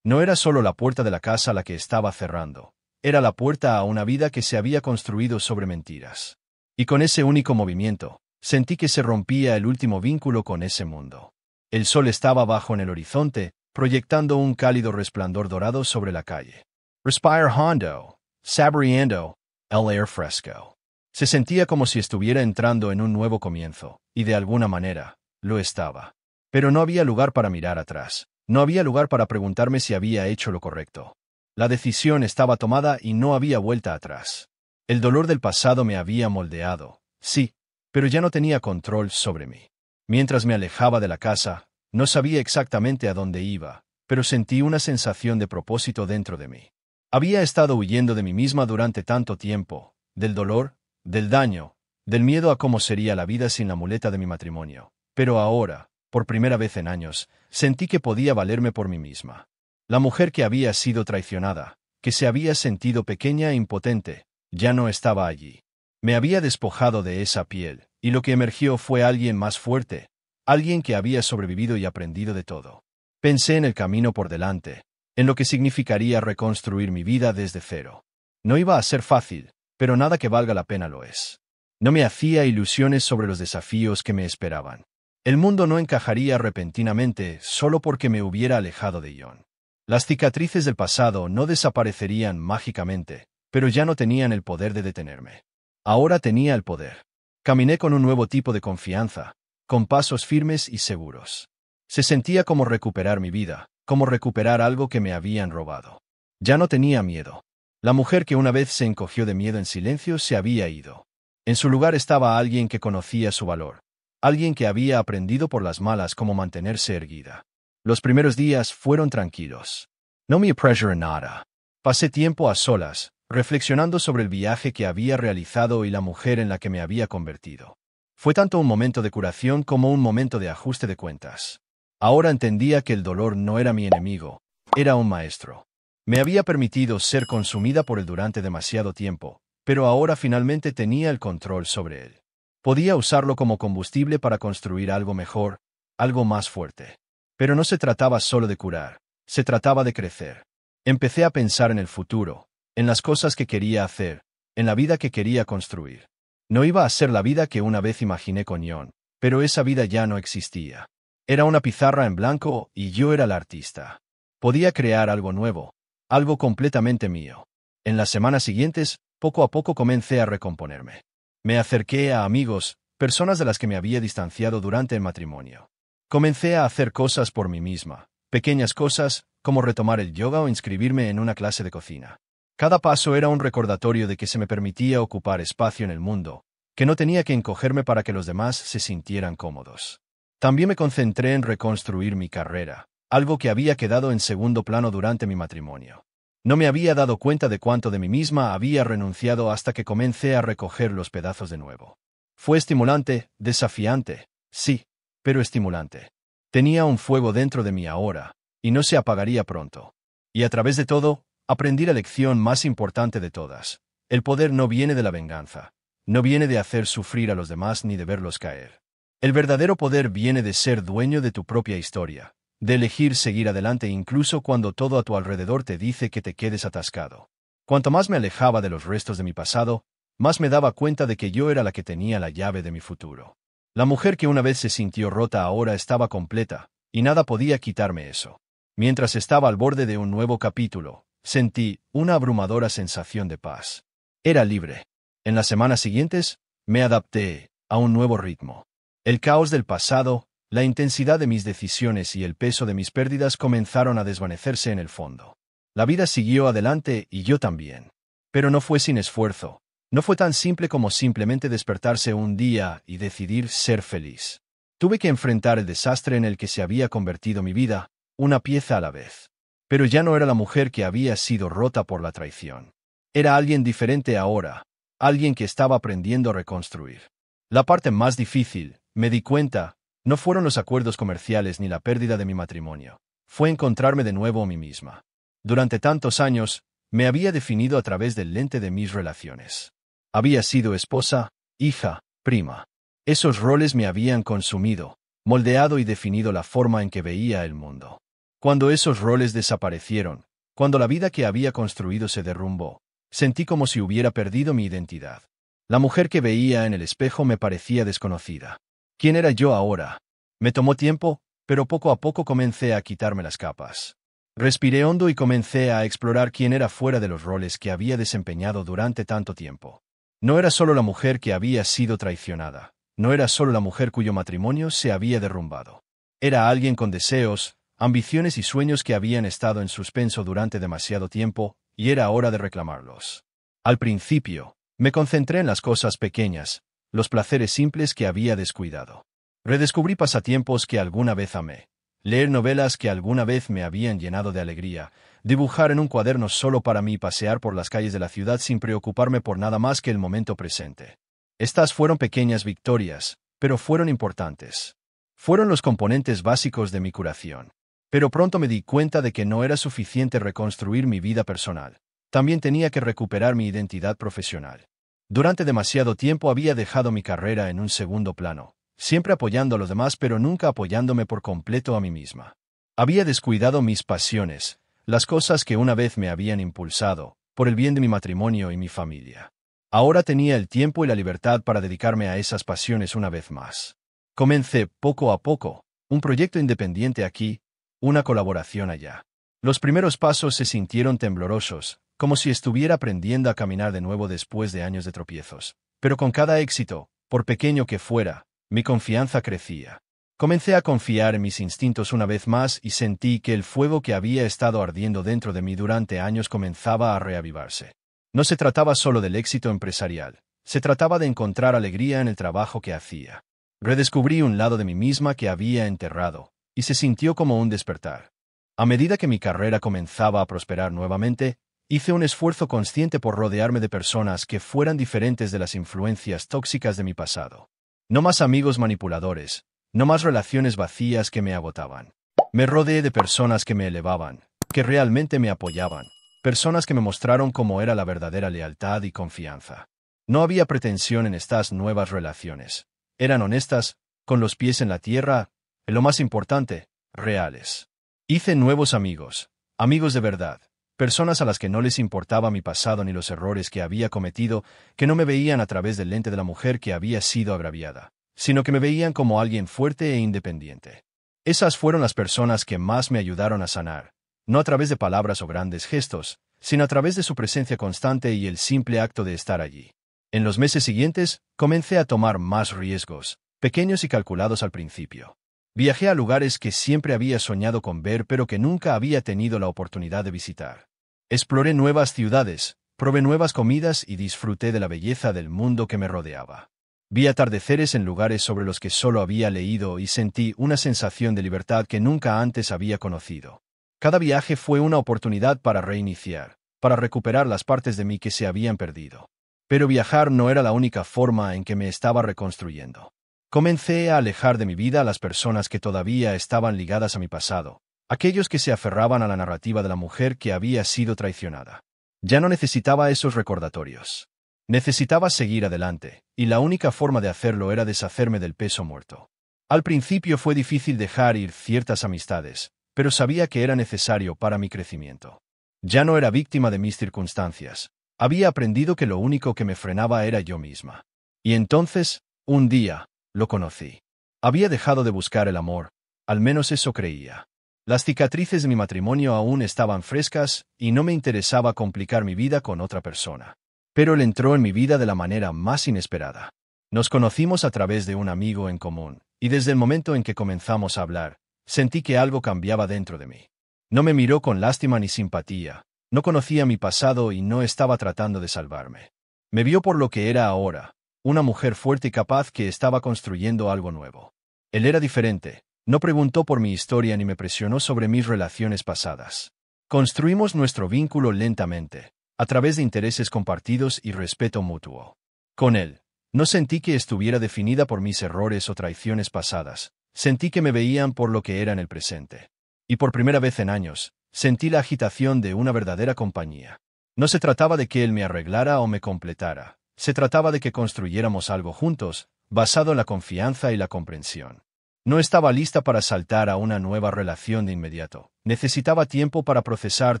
No era solo la puerta de la casa la que estaba cerrando. Era la puerta a una vida que se había construido sobre mentiras. Y con ese único movimiento, sentí que se rompía el último vínculo con ese mundo. El sol estaba bajo en el horizonte, proyectando un cálido resplandor dorado sobre la calle. Respire hondo, saboreando el aire fresco. Se sentía como si estuviera entrando en un nuevo comienzo, y de alguna manera, lo estaba. Pero no había lugar para mirar atrás. No había lugar para preguntarme si había hecho lo correcto. La decisión estaba tomada y no había vuelta atrás. El dolor del pasado me había moldeado, sí, pero ya no tenía control sobre mí. Mientras me alejaba de la casa, no sabía exactamente a dónde iba, pero sentí una sensación de propósito dentro de mí. Había estado huyendo de mí misma durante tanto tiempo, del dolor, del daño, del miedo a cómo sería la vida sin la muleta de mi matrimonio. Pero ahora, por primera vez en años, sentí que podía valerme por mí misma. La mujer que había sido traicionada, que se había sentido pequeña e impotente, ya no estaba allí. Me había despojado de esa piel, y lo que emergió fue alguien más fuerte, alguien que había sobrevivido y aprendido de todo. Pensé en el camino por delante, en lo que significaría reconstruir mi vida desde cero. No iba a ser fácil, pero nada que valga la pena lo es. No me hacía ilusiones sobre los desafíos que me esperaban. El mundo no encajaría repentinamente solo porque me hubiera alejado de John. Las cicatrices del pasado no desaparecerían mágicamente, pero ya no tenían el poder de detenerme. Ahora tenía el poder. Caminé con un nuevo tipo de confianza, con pasos firmes y seguros. Se sentía como recuperar mi vida, como recuperar algo que me habían robado. Ya no tenía miedo. La mujer que una vez se encogió de miedo en silencio se había ido. En su lugar estaba alguien que conocía su valor, alguien que había aprendido por las malas cómo mantenerse erguida. Los primeros días fueron tranquilos. No me apresuré nada. Pasé tiempo a solas, reflexionando sobre el viaje que había realizado y la mujer en la que me había convertido. Fue tanto un momento de curación como un momento de ajuste de cuentas. Ahora entendía que el dolor no era mi enemigo, era un maestro. Me había permitido ser consumida por él durante demasiado tiempo, pero ahora finalmente tenía el control sobre él. Podía usarlo como combustible para construir algo mejor, algo más fuerte. Pero no se trataba solo de curar, se trataba de crecer. Empecé a pensar en el futuro, en las cosas que quería hacer, en la vida que quería construir. No iba a ser la vida que una vez imaginé con John, pero esa vida ya no existía. Era una pizarra en blanco y yo era el artista. Podía crear algo nuevo, algo completamente mío. En las semanas siguientes, poco a poco comencé a recomponerme. Me acerqué a amigos, personas de las que me había distanciado durante el matrimonio. Comencé a hacer cosas por mí misma, pequeñas cosas, como retomar el yoga o inscribirme en una clase de cocina. Cada paso era un recordatorio de que se me permitía ocupar espacio en el mundo, que no tenía que encogerme para que los demás se sintieran cómodos. También me concentré en reconstruir mi carrera, algo que había quedado en segundo plano durante mi matrimonio. No me había dado cuenta de cuánto de mí misma había renunciado hasta que comencé a recoger los pedazos de nuevo. Fue estimulante, desafiante, sí, pero estimulante. Tenía un fuego dentro de mí ahora, y no se apagaría pronto. Y a través de todo, aprendí la lección más importante de todas. El poder no viene de la venganza, no viene de hacer sufrir a los demás ni de verlos caer. El verdadero poder viene de ser dueño de tu propia historia, de elegir seguir adelante incluso cuando todo a tu alrededor te dice que te quedes atascado. Cuanto más me alejaba de los restos de mi pasado, más me daba cuenta de que yo era la que tenía la llave de mi futuro. La mujer que una vez se sintió rota ahora estaba completa, y nada podía quitarme eso. Mientras estaba al borde de un nuevo capítulo, sentí una abrumadora sensación de paz. Era libre. En las semanas siguientes, me adapté a un nuevo ritmo. El caos del pasado, la intensidad de mis decisiones y el peso de mis pérdidas comenzaron a desvanecerse en el fondo. La vida siguió adelante y yo también. Pero no fue sin esfuerzo. No fue tan simple como simplemente despertarse un día y decidir ser feliz. Tuve que enfrentar el desastre en el que se había convertido mi vida, una pieza a la vez. Pero ya no era la mujer que había sido rota por la traición. Era alguien diferente ahora, alguien que estaba aprendiendo a reconstruir. La parte más difícil, me di cuenta, no fueron los acuerdos comerciales ni la pérdida de mi matrimonio. Fue encontrarme de nuevo a mí misma. Durante tantos años, me había definido a través del lente de mis relaciones. Había sido esposa, hija, prima. Esos roles me habían consumido, moldeado y definido la forma en que veía el mundo. Cuando esos roles desaparecieron, cuando la vida que había construido se derrumbó, sentí como si hubiera perdido mi identidad. La mujer que veía en el espejo me parecía desconocida. ¿Quién era yo ahora? Me tomó tiempo, pero poco a poco comencé a quitarme las capas. Respiré hondo y comencé a explorar quién era fuera de los roles que había desempeñado durante tanto tiempo. No era solo la mujer que había sido traicionada, no era solo la mujer cuyo matrimonio se había derrumbado. Era alguien con deseos, ambiciones y sueños que habían estado en suspenso durante demasiado tiempo, y era hora de reclamarlos. Al principio, me concentré en las cosas pequeñas, los placeres simples que había descuidado. Redescubrí pasatiempos que alguna vez amé, leer novelas que alguna vez me habían llenado de alegría, dibujar en un cuaderno solo para mí y pasear por las calles de la ciudad sin preocuparme por nada más que el momento presente. Estas fueron pequeñas victorias, pero fueron importantes. Fueron los componentes básicos de mi curación. Pero pronto me di cuenta de que no era suficiente reconstruir mi vida personal. También tenía que recuperar mi identidad profesional. Durante demasiado tiempo había dejado mi carrera en un segundo plano, siempre apoyando a los demás pero nunca apoyándome por completo a mí misma. Había descuidado mis pasiones, las cosas que una vez me habían impulsado, por el bien de mi matrimonio y mi familia. Ahora tenía el tiempo y la libertad para dedicarme a esas pasiones una vez más. Comencé, poco a poco, un proyecto independiente aquí, una colaboración allá. Los primeros pasos se sintieron temblorosos, como si estuviera aprendiendo a caminar de nuevo después de años de tropiezos. Pero con cada éxito, por pequeño que fuera, mi confianza crecía. Comencé a confiar en mis instintos una vez más y sentí que el fuego que había estado ardiendo dentro de mí durante años comenzaba a reavivarse. No se trataba solo del éxito empresarial, se trataba de encontrar alegría en el trabajo que hacía. Redescubrí un lado de mí misma que había enterrado, y se sintió como un despertar. A medida que mi carrera comenzaba a prosperar nuevamente, Hice un esfuerzo consciente por rodearme de personas que fueran diferentes de las influencias tóxicas de mi pasado. No más amigos manipuladores, no más relaciones vacías que me agotaban. Me rodeé de personas que me elevaban, que realmente me apoyaban, personas que me mostraron cómo era la verdadera lealtad y confianza. No había pretensión en estas nuevas relaciones. Eran honestas, con los pies en la tierra, y lo más importante, reales. Hice nuevos amigos, amigos de verdad, personas a las que no les importaba mi pasado ni los errores que había cometido, que no me veían a través del lente de la mujer que había sido agraviada, sino que me veían como alguien fuerte e independiente. Esas fueron las personas que más me ayudaron a sanar, no a través de palabras o grandes gestos, sino a través de su presencia constante y el simple acto de estar allí. En los meses siguientes, comencé a tomar más riesgos, pequeños y calculados al principio. Viajé a lugares que siempre había soñado con ver pero que nunca había tenido la oportunidad de visitar. Exploré nuevas ciudades, probé nuevas comidas y disfruté de la belleza del mundo que me rodeaba. Vi atardeceres en lugares sobre los que solo había leído y sentí una sensación de libertad que nunca antes había conocido. Cada viaje fue una oportunidad para reiniciar, para recuperar las partes de mí que se habían perdido. Pero viajar no era la única forma en que me estaba reconstruyendo. Comencé a alejar de mi vida a las personas que todavía estaban ligadas a mi pasado, aquellos que se aferraban a la narrativa de la mujer que había sido traicionada. Ya no necesitaba esos recordatorios. Necesitaba seguir adelante, y la única forma de hacerlo era deshacerme del peso muerto. Al principio fue difícil dejar ir ciertas amistades, pero sabía que era necesario para mi crecimiento. Ya no era víctima de mis circunstancias. Había aprendido que lo único que me frenaba era yo misma. Y entonces, un día, lo conocí. Había dejado de buscar el amor, al menos eso creía. Las cicatrices de mi matrimonio aún estaban frescas y no me interesaba complicar mi vida con otra persona. Pero él entró en mi vida de la manera más inesperada. Nos conocimos a través de un amigo en común, y desde el momento en que comenzamos a hablar, sentí que algo cambiaba dentro de mí. No me miró con lástima ni simpatía. No conocía mi pasado y no estaba tratando de salvarme. Me vio por lo que era ahora, una mujer fuerte y capaz que estaba construyendo algo nuevo. Él era diferente, no preguntó por mi historia ni me presionó sobre mis relaciones pasadas. Construimos nuestro vínculo lentamente, a través de intereses compartidos y respeto mutuo. Con él, no sentí que estuviera definida por mis errores o traiciones pasadas, sentí que me veían por lo que era en el presente. Y por primera vez en años, sentí la agitación de una verdadera compañía. No se trataba de que él me arreglara o me completara, se trataba de que construyéramos algo juntos, basado en la confianza y la comprensión. No estaba lista para saltar a una nueva relación de inmediato. Necesitaba tiempo para procesar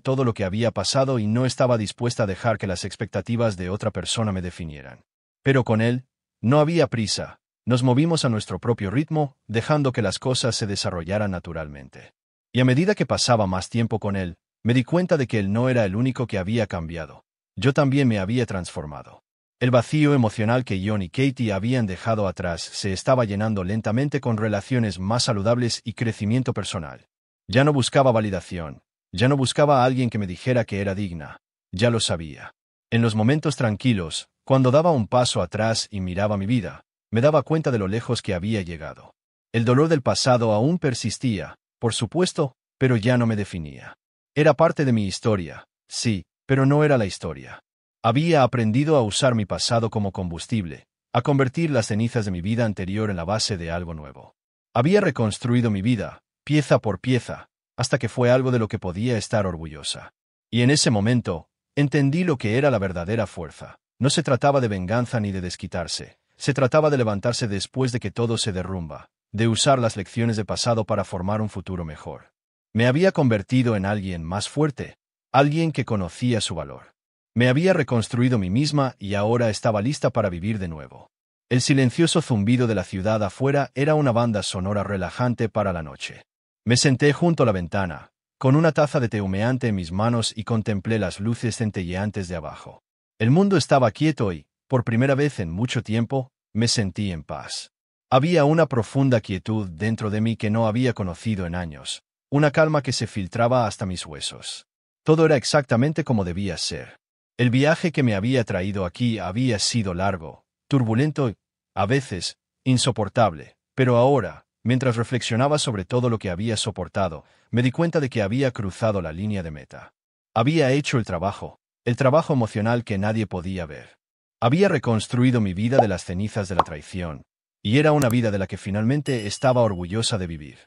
todo lo que había pasado y no estaba dispuesta a dejar que las expectativas de otra persona me definieran. Pero con él, no había prisa. Nos movimos a nuestro propio ritmo, dejando que las cosas se desarrollaran naturalmente. Y a medida que pasaba más tiempo con él, me di cuenta de que él no era el único que había cambiado. Yo también me había transformado. El vacío emocional que John y Katie habían dejado atrás se estaba llenando lentamente con relaciones más saludables y crecimiento personal. Ya no buscaba validación. Ya no buscaba a alguien que me dijera que era digna. Ya lo sabía. En los momentos tranquilos, cuando daba un paso atrás y miraba mi vida, me daba cuenta de lo lejos que había llegado. El dolor del pasado aún persistía, por supuesto, pero ya no me definía. Era parte de mi historia, sí, pero no era la historia. Había aprendido a usar mi pasado como combustible, a convertir las cenizas de mi vida anterior en la base de algo nuevo. Había reconstruido mi vida, pieza por pieza, hasta que fue algo de lo que podía estar orgullosa. Y en ese momento, entendí lo que era la verdadera fuerza. No se trataba de venganza ni de desquitarse, se trataba de levantarse después de que todo se derrumba, de usar las lecciones del pasado para formar un futuro mejor. Me había convertido en alguien más fuerte, alguien que conocía su valor. Me había reconstruido a mí misma y ahora estaba lista para vivir de nuevo. El silencioso zumbido de la ciudad afuera era una banda sonora relajante para la noche. Me senté junto a la ventana, con una taza de té humeante en mis manos y contemplé las luces centelleantes de abajo. El mundo estaba quieto y, por primera vez en mucho tiempo, me sentí en paz. Había una profunda quietud dentro de mí que no había conocido en años, una calma que se filtraba hasta mis huesos. Todo era exactamente como debía ser. El viaje que me había traído aquí había sido largo, turbulento y, a veces, insoportable, pero ahora, mientras reflexionaba sobre todo lo que había soportado, me di cuenta de que había cruzado la línea de meta. Había hecho el trabajo emocional que nadie podía ver. Había reconstruido mi vida de las cenizas de la traición, y era una vida de la que finalmente estaba orgullosa de vivir.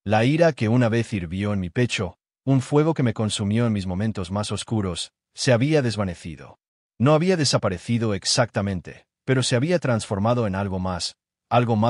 La ira que una vez hirvió en mi pecho, un fuego que me consumió en mis momentos más oscuros, se había desvanecido. No había desaparecido exactamente, pero se había transformado en algo más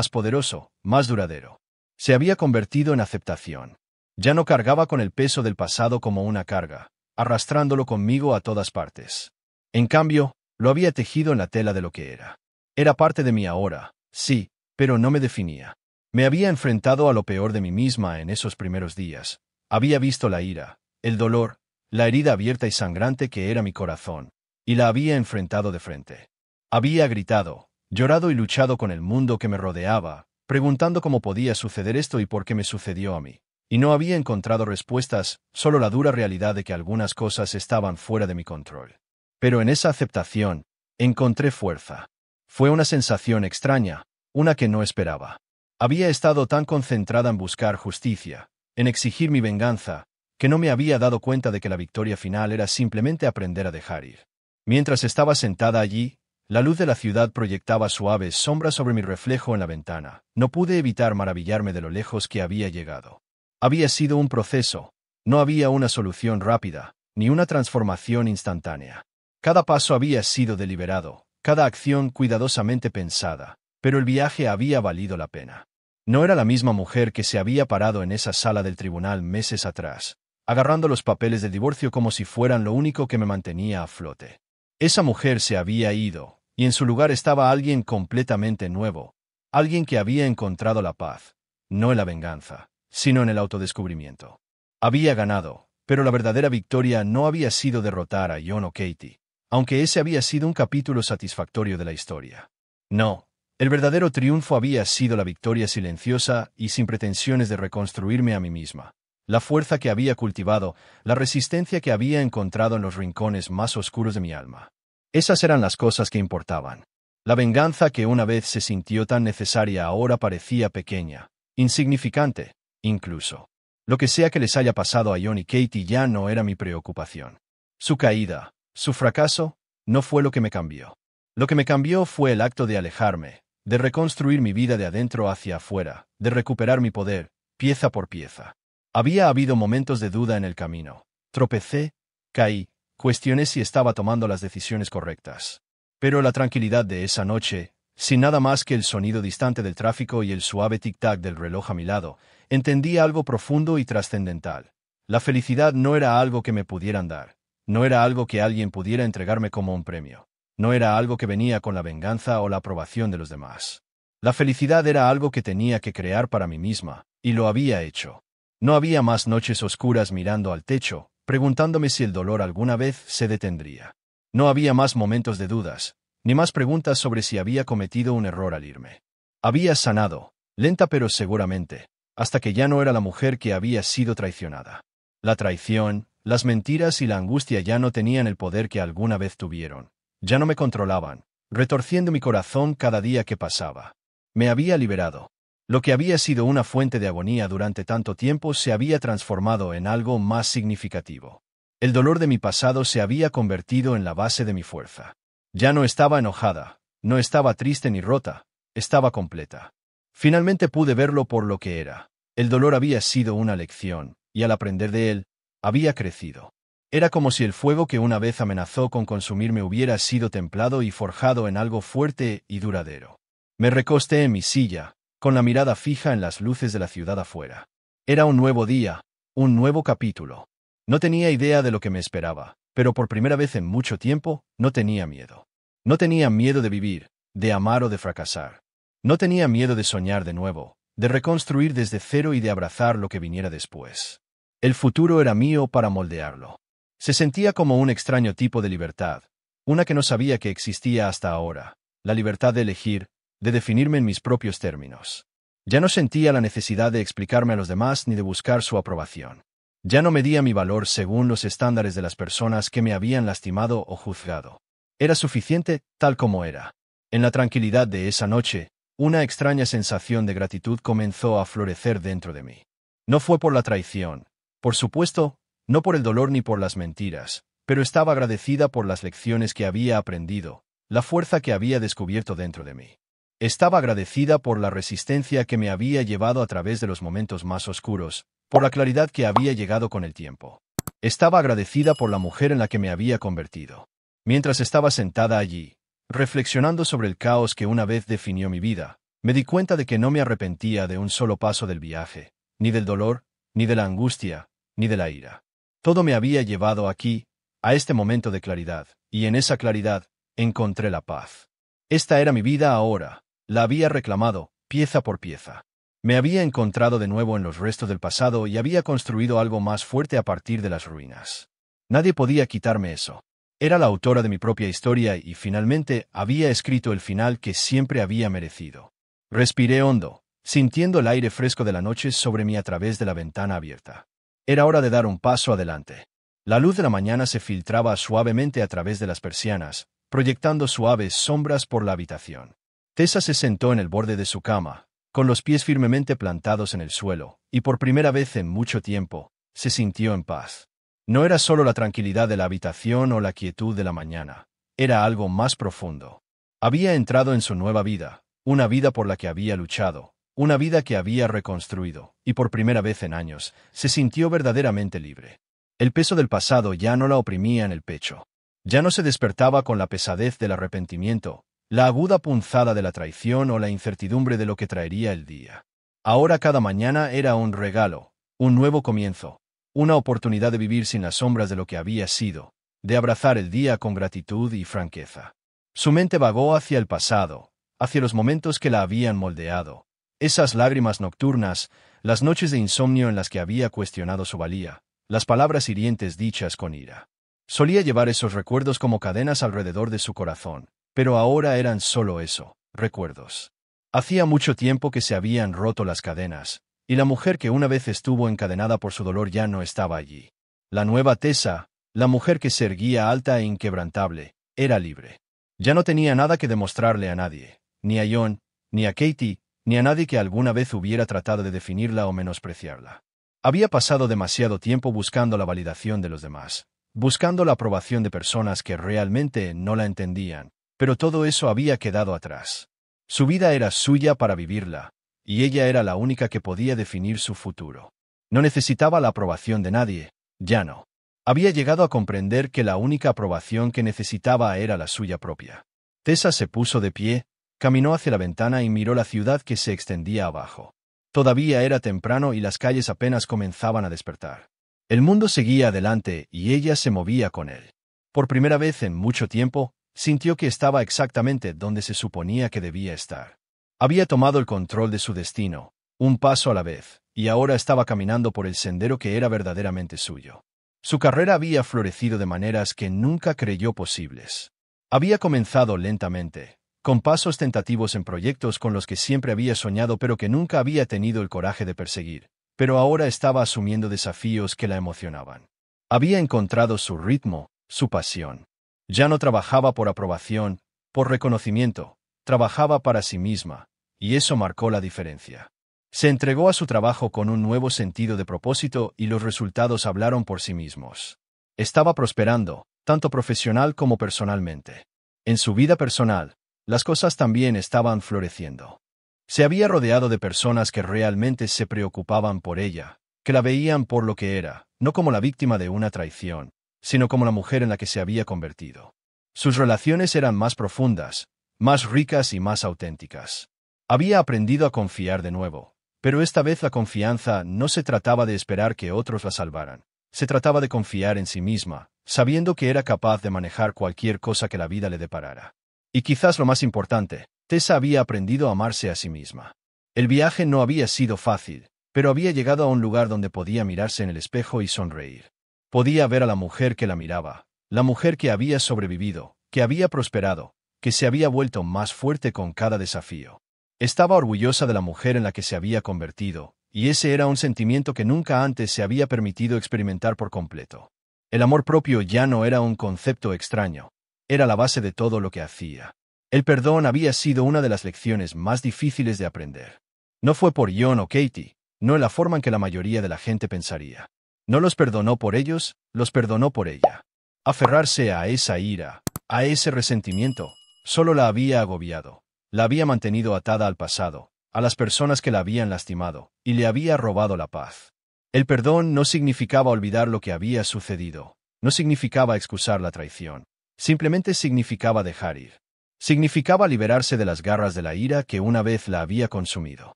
poderoso, más duradero. Se había convertido en aceptación. Ya no cargaba con el peso del pasado como una carga, arrastrándolo conmigo a todas partes. En cambio, lo había tejido en la tela de lo que era. Era parte de mí ahora, sí, pero no me definía. Me había enfrentado a lo peor de mí misma en esos primeros días. Había visto la ira, el dolor, la herida abierta y sangrante que era mi corazón, y la había enfrentado de frente. Había gritado, llorado y luchado con el mundo que me rodeaba, preguntando cómo podía suceder esto y por qué me sucedió a mí. Y no había encontrado respuestas, solo la dura realidad de que algunas cosas estaban fuera de mi control. Pero en esa aceptación, encontré fuerza. Fue una sensación extraña, una que no esperaba. Había estado tan concentrada en buscar justicia, en exigir mi venganza, que no me había dado cuenta de que la victoria final era simplemente aprender a dejar ir. Mientras estaba sentada allí, la luz de la ciudad proyectaba suaves sombras sobre mi reflejo en la ventana. No pude evitar maravillarme de lo lejos que había llegado. Había sido un proceso, no había una solución rápida, ni una transformación instantánea. Cada paso había sido deliberado, cada acción cuidadosamente pensada, pero el viaje había valido la pena. No era la misma mujer que se había parado en esa sala del tribunal meses atrás, agarrando los papeles del divorcio como si fueran lo único que me mantenía a flote. Esa mujer se había ido, y en su lugar estaba alguien completamente nuevo, alguien que había encontrado la paz, no en la venganza, sino en el autodescubrimiento. Había ganado, pero la verdadera victoria no había sido derrotar a John o Katie, aunque ese había sido un capítulo satisfactorio de la historia. No, el verdadero triunfo había sido la victoria silenciosa y sin pretensiones de reconstruirme a mí misma. La fuerza que había cultivado, la resistencia que había encontrado en los rincones más oscuros de mi alma. Esas eran las cosas que importaban. La venganza que una vez se sintió tan necesaria ahora parecía pequeña, insignificante, incluso. Lo que sea que les haya pasado a John y Katie ya no era mi preocupación. Su caída, su fracaso, no fue lo que me cambió. Lo que me cambió fue el acto de alejarme, de reconstruir mi vida de adentro hacia afuera, de recuperar mi poder, pieza por pieza. Había habido momentos de duda en el camino. Tropecé, caí, cuestioné si estaba tomando las decisiones correctas. Pero la tranquilidad de esa noche, sin nada más que el sonido distante del tráfico y el suave tic-tac del reloj a mi lado, entendí algo profundo y trascendental. La felicidad no era algo que me pudieran dar. No era algo que alguien pudiera entregarme como un premio. No era algo que venía con la venganza o la aprobación de los demás. La felicidad era algo que tenía que crear para mí misma, y lo había hecho. No había más noches oscuras mirando al techo, preguntándome si el dolor alguna vez se detendría. No había más momentos de dudas, ni más preguntas sobre si había cometido un error al irme. Había sanado, lenta pero seguramente, hasta que ya no era la mujer que había sido traicionada. La traición, las mentiras y la angustia ya no tenían el poder que alguna vez tuvieron. Ya no me controlaban, retorciendo mi corazón cada día que pasaba. Me había liberado. Lo que había sido una fuente de agonía durante tanto tiempo se había transformado en algo más significativo. El dolor de mi pasado se había convertido en la base de mi fuerza. Ya no estaba enojada, no estaba triste ni rota, estaba completa. Finalmente pude verlo por lo que era. El dolor había sido una lección, y al aprender de él, había crecido. Era como si el fuego que una vez amenazó con consumirme hubiera sido templado y forjado en algo fuerte y duradero. Me recosté en mi silla, con la mirada fija en las luces de la ciudad afuera. Era un nuevo día, un nuevo capítulo. No tenía idea de lo que me esperaba, pero por primera vez en mucho tiempo, no tenía miedo. No tenía miedo de vivir, de amar o de fracasar. No tenía miedo de soñar de nuevo, de reconstruir desde cero y de abrazar lo que viniera después. El futuro era mío para moldearlo. Se sentía como un extraño tipo de libertad, una que no sabía que existía hasta ahora, la libertad de elegir, de definirme en mis propios términos. Ya no sentía la necesidad de explicarme a los demás ni de buscar su aprobación. Ya no medía mi valor según los estándares de las personas que me habían lastimado o juzgado. Era suficiente tal como era. En la tranquilidad de esa noche, una extraña sensación de gratitud comenzó a florecer dentro de mí. No fue por la traición, por supuesto, no por el dolor ni por las mentiras, pero estaba agradecida por las lecciones que había aprendido, la fuerza que había descubierto dentro de mí. Estaba agradecida por la resistencia que me había llevado a través de los momentos más oscuros, por la claridad que había llegado con el tiempo. Estaba agradecida por la mujer en la que me había convertido. Mientras estaba sentada allí, reflexionando sobre el caos que una vez definió mi vida, me di cuenta de que no me arrepentía de un solo paso del viaje, ni del dolor, ni de la angustia, ni de la ira. Todo me había llevado aquí, a este momento de claridad, y en esa claridad, encontré la paz. Esta era mi vida ahora, la había reclamado, pieza por pieza. Me había encontrado de nuevo en los restos del pasado y había construido algo más fuerte a partir de las ruinas. Nadie podía quitarme eso. Era la autora de mi propia historia y finalmente había escrito el final que siempre había merecido. Respiré hondo, sintiendo el aire fresco de la noche sobre mí a través de la ventana abierta. Era hora de dar un paso adelante. La luz de la mañana se filtraba suavemente a través de las persianas, proyectando suaves sombras por la habitación. Tessa se sentó en el borde de su cama, con los pies firmemente plantados en el suelo, y por primera vez en mucho tiempo, se sintió en paz. No era solo la tranquilidad de la habitación o la quietud de la mañana, era algo más profundo. Había entrado en su nueva vida, una vida por la que había luchado, una vida que había reconstruido, y por primera vez en años, se sintió verdaderamente libre. El peso del pasado ya no la oprimía en el pecho. Ya no se despertaba con la pesadez del arrepentimiento, la aguda punzada de la traición o la incertidumbre de lo que traería el día. Ahora cada mañana era un regalo, un nuevo comienzo, una oportunidad de vivir sin las sombras de lo que había sido, de abrazar el día con gratitud y franqueza. Su mente vagó hacia el pasado, hacia los momentos que la habían moldeado, esas lágrimas nocturnas, las noches de insomnio en las que había cuestionado su valía, las palabras hirientes dichas con ira. Solía llevar esos recuerdos como cadenas alrededor de su corazón, pero ahora eran solo eso, recuerdos. Hacía mucho tiempo que se habían roto las cadenas, y la mujer que una vez estuvo encadenada por su dolor ya no estaba allí. La nueva Tessa, la mujer que se erguía alta e inquebrantable, era libre. Ya no tenía nada que demostrarle a nadie, ni a John, ni a Katie, ni a nadie que alguna vez hubiera tratado de definirla o menospreciarla. Había pasado demasiado tiempo buscando la validación de los demás, buscando la aprobación de personas que realmente no la entendían, pero todo eso había quedado atrás. Su vida era suya para vivirla, y ella era la única que podía definir su futuro. No necesitaba la aprobación de nadie, ya no. Había llegado a comprender que la única aprobación que necesitaba era la suya propia. Tessa se puso de pie, caminó hacia la ventana y miró la ciudad que se extendía abajo. Todavía era temprano y las calles apenas comenzaban a despertar. El mundo seguía adelante y ella se movía con él. Por primera vez en mucho tiempo, sintió que estaba exactamente donde se suponía que debía estar. Había tomado el control de su destino, un paso a la vez, y ahora estaba caminando por el sendero que era verdaderamente suyo. Su carrera había florecido de maneras que nunca creyó posibles. Había comenzado lentamente, con pasos tentativos en proyectos con los que siempre había soñado pero que nunca había tenido el coraje de perseguir, pero ahora estaba asumiendo desafíos que la emocionaban. Había encontrado su ritmo, su pasión. Ya no trabajaba por aprobación, por reconocimiento, trabajaba para sí misma, y eso marcó la diferencia. Se entregó a su trabajo con un nuevo sentido de propósito y los resultados hablaron por sí mismos. Estaba prosperando, tanto profesional como personalmente. En su vida personal, las cosas también estaban floreciendo. Se había rodeado de personas que realmente se preocupaban por ella, que la veían por lo que era, no como la víctima de una traición, sino como la mujer en la que se había convertido. Sus relaciones eran más profundas, más ricas y más auténticas. Había aprendido a confiar de nuevo, pero esta vez la confianza no se trataba de esperar que otros la salvaran. Se trataba de confiar en sí misma, sabiendo que era capaz de manejar cualquier cosa que la vida le deparara. Y quizás lo más importante, Tessa había aprendido a amarse a sí misma. El viaje no había sido fácil, pero había llegado a un lugar donde podía mirarse en el espejo y sonreír. Podía ver a la mujer que la miraba, la mujer que había sobrevivido, que había prosperado, que se había vuelto más fuerte con cada desafío. Estaba orgullosa de la mujer en la que se había convertido, y ese era un sentimiento que nunca antes se había permitido experimentar por completo. El amor propio ya no era un concepto extraño, era la base de todo lo que hacía. El perdón había sido una de las lecciones más difíciles de aprender. No fue por John o Katie, no en la forma en que la mayoría de la gente pensaría. No los perdonó por ellos, los perdonó por ella. Aferrarse a esa ira, a ese resentimiento, solo la había agobiado. La había mantenido atada al pasado, a las personas que la habían lastimado, y le había robado la paz. El perdón no significaba olvidar lo que había sucedido, no significaba excusar la traición, simplemente significaba dejar ir. Significaba liberarse de las garras de la ira que una vez la había consumido.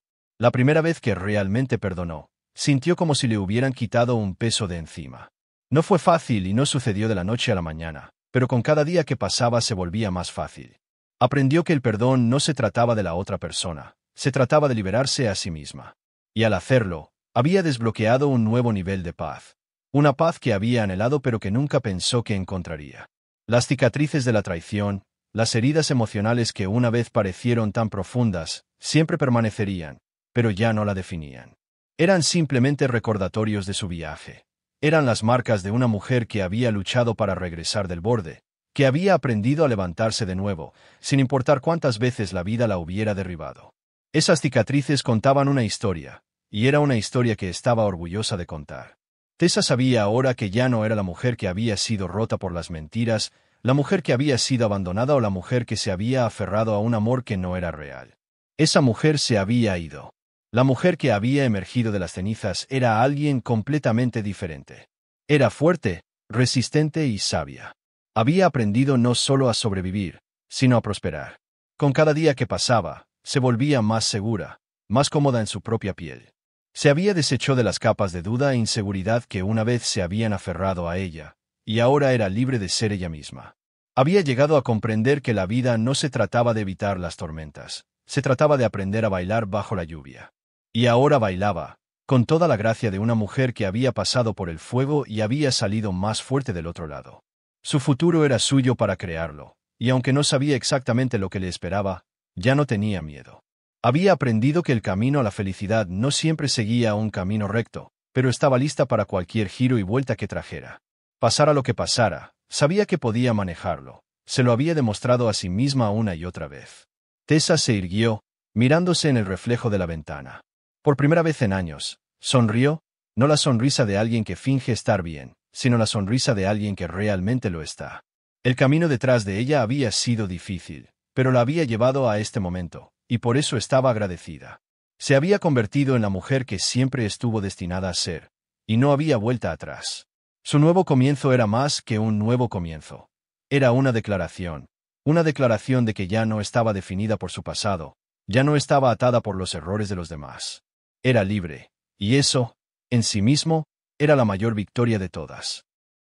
La primera vez que realmente perdonó, sintió como si le hubieran quitado un peso de encima. No fue fácil y no sucedió de la noche a la mañana, pero con cada día que pasaba se volvía más fácil. Aprendió que el perdón no se trataba de la otra persona, se trataba de liberarse a sí misma. Y al hacerlo, había desbloqueado un nuevo nivel de paz. Una paz que había anhelado pero que nunca pensó que encontraría. Las cicatrices de la traición, las heridas emocionales que una vez parecieron tan profundas, siempre permanecerían, pero ya no la definían. Eran simplemente recordatorios de su viaje. Eran las marcas de una mujer que había luchado para regresar del borde, que había aprendido a levantarse de nuevo, sin importar cuántas veces la vida la hubiera derribado. Esas cicatrices contaban una historia, y era una historia que estaba orgullosa de contar. Tessa sabía ahora que ya no era la mujer que había sido rota por las mentiras, la mujer que había sido abandonada o la mujer que se había aferrado a un amor que no era real. Esa mujer se había ido. La mujer que había emergido de las cenizas era alguien completamente diferente. Era fuerte, resistente y sabia. Había aprendido no solo a sobrevivir, sino a prosperar. Con cada día que pasaba, se volvía más segura, más cómoda en su propia piel. Se había deshecho de las capas de duda e inseguridad que una vez se habían aferrado a ella, y ahora era libre de ser ella misma. Había llegado a comprender que la vida no se trataba de evitar las tormentas, se trataba de aprender a bailar bajo la lluvia. Y ahora bailaba, con toda la gracia de una mujer que había pasado por el fuego y había salido más fuerte del otro lado. Su futuro era suyo para crearlo, y aunque no sabía exactamente lo que le esperaba, ya no tenía miedo. Había aprendido que el camino a la felicidad no siempre seguía un camino recto, pero estaba lista para cualquier giro y vuelta que trajera. Pasara lo que pasara, sabía que podía manejarlo. Se lo había demostrado a sí misma una y otra vez. Tessa se irguió, mirándose en el reflejo de la ventana. Por primera vez en años, sonrió, no la sonrisa de alguien que finge estar bien, sino la sonrisa de alguien que realmente lo está. El camino detrás de ella había sido difícil, pero la había llevado a este momento, y por eso estaba agradecida. Se había convertido en la mujer que siempre estuvo destinada a ser, y no había vuelta atrás. Su nuevo comienzo era más que un nuevo comienzo. Era una declaración de que ya no estaba definida por su pasado, ya no estaba atada por los errores de los demás. Era libre, y eso, en sí mismo, era la mayor victoria de todas.